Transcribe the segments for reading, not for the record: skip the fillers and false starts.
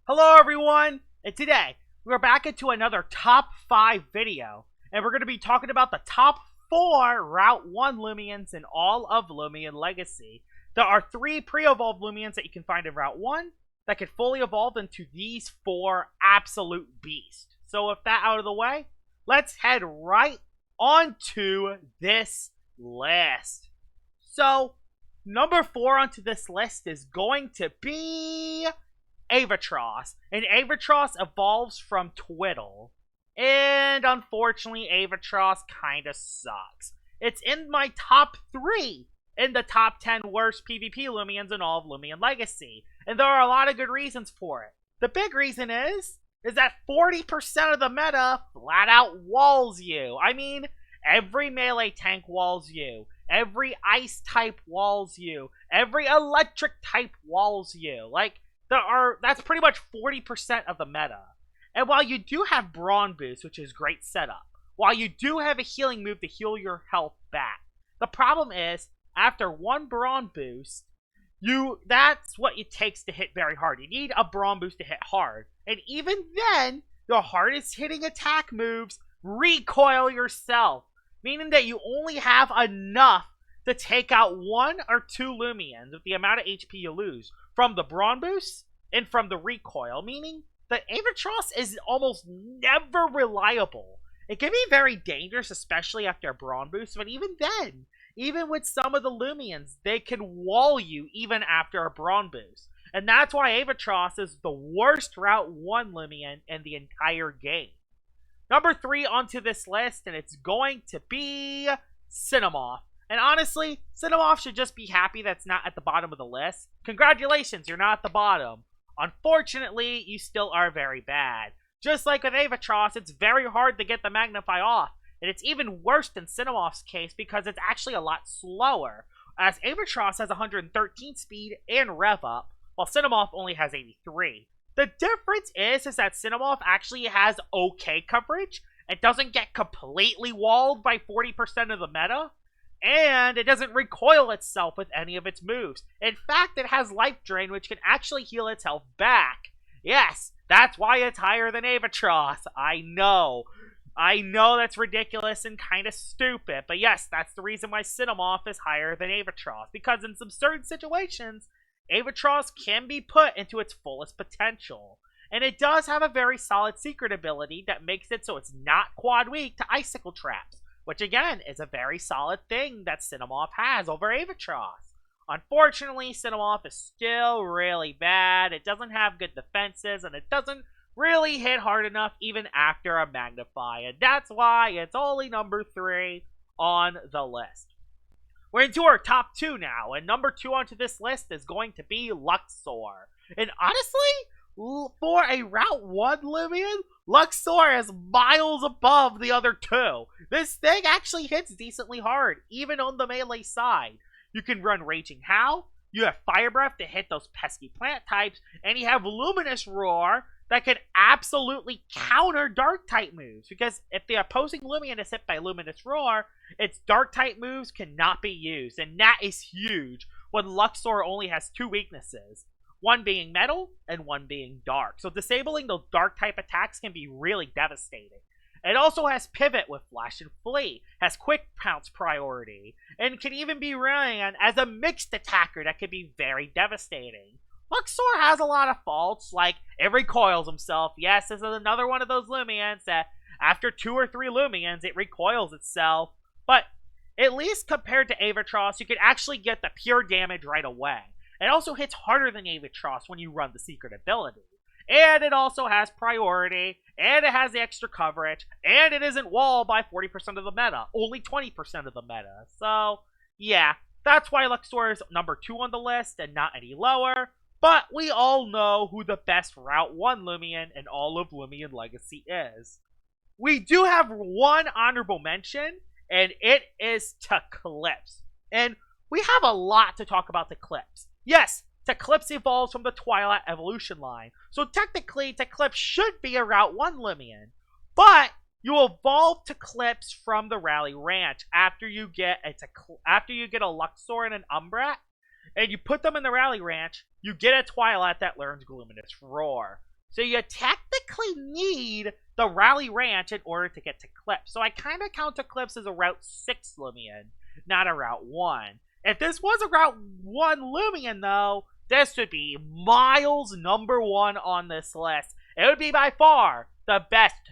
Hello everyone, and today we're back into another top 5 video, and we're going to be talking about the top 4 Route 1 Loomians in all of Loomian Legacy. There are 3 pre-evolved Loomians that you can find in Route 1 that can fully evolve into these 4 absolute beasts. So with that out of the way, let's head right onto this list. So, number 4 onto this list is going to be Avatross, and Avatross evolves from Twiddle, and unfortunately Avatross kinda sucks. It's in my top 3 in the top 10 worst PvP Loomians in all of Loomian Legacy, and there are a lot of good reasons for it. The big reason is that 40% of the meta flat out walls you. I mean, every melee tank walls you, every ice type walls you, every electric type walls you. That's pretty much 40% of the meta. And while you do have Brawn Boost, which is great setup, while you do have a healing move to heal your health back, the problem is, after one Brawn Boost, that's what it takes to hit very hard. You need a Brawn Boost to hit hard. And even then, your hardest hitting attack moves recoil yourself, meaning that you only have enough to take out 1 or 2 Loomians with the amount of HP you lose from the Brawn Boost and from the recoil, meaning that Avatross is almost never reliable. It can be very dangerous, especially after a Brawn Boost, but even then, even with some of the Loomians, they can wall you even after a Brawn Boost. And that's why Avatross is the worst Route 1 Loomian in the entire game. Number 3 onto this list, and it's going to be Cinemoth. And honestly, Cinemoth should just be happy that's not at the bottom of the list. Congratulations, you're not at the bottom. Unfortunately, you still are very bad. Just like with Avatross, it's very hard to get the Magnify off. And it's even worse than Cinemoth's case because it's actually a lot slower, as Avatross has 113 speed and rev up, while Cinemoth only has 83. The difference is that Cinemoth actually has okay coverage. It doesn't get completely walled by 40% of the meta, and it doesn't recoil itself with any of its moves. In fact, it has Life Drain, which can actually heal its health back. Yes, that's why it's higher than Avatross. I know that's ridiculous and kind of stupid, but yes, that's the reason why Cinemoth is higher than Avatross, because in some certain situations, Avatross can be put into its fullest potential. And it does have a very solid secret ability that makes it so it's not quad weak to icicle traps, which again is a very solid thing that Cinemoth has over Avatross. Unfortunately, Cinemoth is still really bad. It doesn't have good defenses, and it doesn't really hit hard enough even after a Magnify, and that's why it's only number 3 on the list. We're into our top 2 now, and number 2 onto this list is going to be Luxor. And honestly, for a Route 1 Loomian, Luxor is miles above the other 2. This thing actually hits decently hard, even on the melee side. You can run Raging Howl, you have Fire Breath to hit those pesky plant types, and you have Luminous Roar that can absolutely counter Dark type moves, because if the opposing Loomian is hit by Luminous Roar, its Dark type moves cannot be used, and that is huge when Luxor only has 2 weaknesses, one being Metal and one being Dark. So disabling those Dark type attacks can be really devastating. It also has Pivot with Flash and Flee, has Quick Pounce priority, and can even be ran as a mixed attacker that can be very devastating. Luxor has a lot of faults, like it recoils himself. Yes, this is another one of those Loomians that after 2 or 3 Loomians, it recoils itself. But at least compared to Avatross, you can actually get the pure damage right away. It also hits harder than Avatross when you run the secret ability. And it also has priority, and it has the extra coverage, and it isn't walled by 40% of the meta, only 20% of the meta. So, yeah, that's why Luxor is number 2 on the list and not any lower. But we all know who the best Route 1 Loomian in all of Loomian Legacy is. We do have one honorable mention, and it is Eclipse. And we have a lot to talk about Eclipse. Yes, Eclipse evolves from the Twilight Evolution line, so technically Eclipse should be a Route 1 Loomian. But you evolve Eclipse from the Rally Ranch after you get a Luxor and an Umbra, and you put them in the Rally Ranch. You get a Twilight that learns Luminous Roar. So you technically need the Rally Ranch in order to get to Eclipse. So I kind of count Eclipse as a Route 6 Loomian, not a Route 1. If this was a Route 1 Loomian, though, this would be miles #1 on this list. It would be by far the best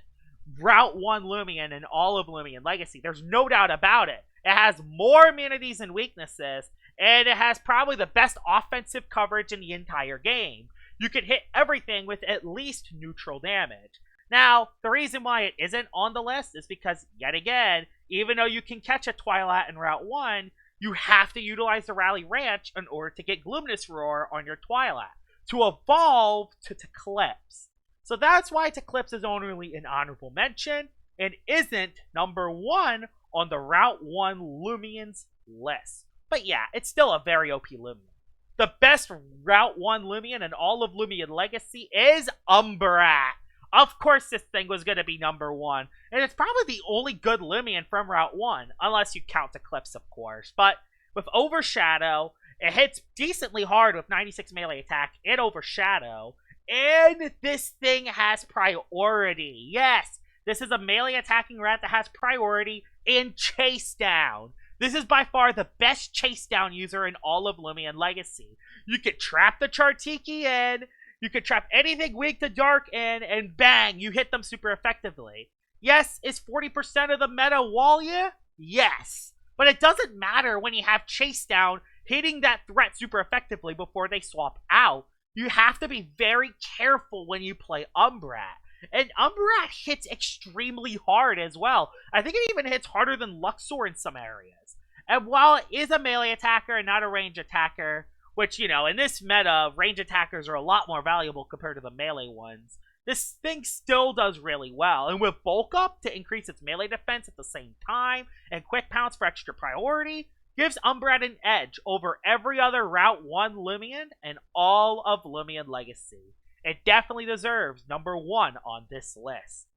Route 1 Loomian in all of Loomian Legacy. There's no doubt about it. It has more immunities and weaknesses, and it has probably the best offensive coverage in the entire game. You can hit everything with at least neutral damage. Now, the reason why it isn't on the list is because, yet again, even though you can catch a Twilight in Route 1, you have to utilize the Rally Ranch in order to get Gloomness Roar on your Twilight to evolve to Eclipse. So that's why Eclipse is only an honorable mention and isn't #1 on the Route 1 Loomians list. But yeah, it's still a very OP Loomian. The best Route 1 Loomian in all of Loomian Legacy is Umbra. Of course this thing was going to be #1, and it's probably the only good Loomian from Route 1, unless you count Eclipse, of course. But with Overshadow, it hits decently hard with 96 melee attack and Overshadow, and this thing has priority. Yes, this is a melee attacking rat that has priority and chase down. This is by far the best chase down user in all of Loomian Legacy. You could trap the Chartiki in, you could trap anything weak to dark in, and bang, you hit them super effectively. Yes, is 40% of the meta Walia? Yes. But it doesn't matter when you have chase down hitting that threat super effectively before they swap out. You have to be very careful when you play Umbra. And Umbra hits extremely hard as well. I think it even hits harder than Luxor in some areas. And while it is a melee attacker and not a range attacker, which, you know, in this meta, range attackers are a lot more valuable compared to the melee ones, this thing still does really well. And with Bulk Up to increase its melee defense at the same time, and Quick Pounce for extra priority, gives Umbra an edge over every other Route 1 Loomian in all of Loomian Legacy. It definitely deserves #1 on this list.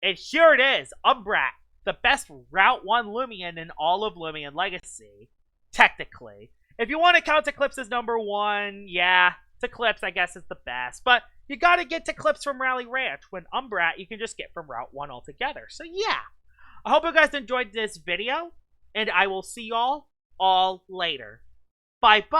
And here it is, Umbra, the best Route 1 Loomian in all of Loomian Legacy, technically. If you want to count Eclipse as #1, yeah, Eclipse I guess is the best. But you gotta get Eclipse from Rally Ranch, when Umbra you can just get from Route 1 altogether. So yeah, I hope you guys enjoyed this video, and I will see y'all all later. Bye-bye!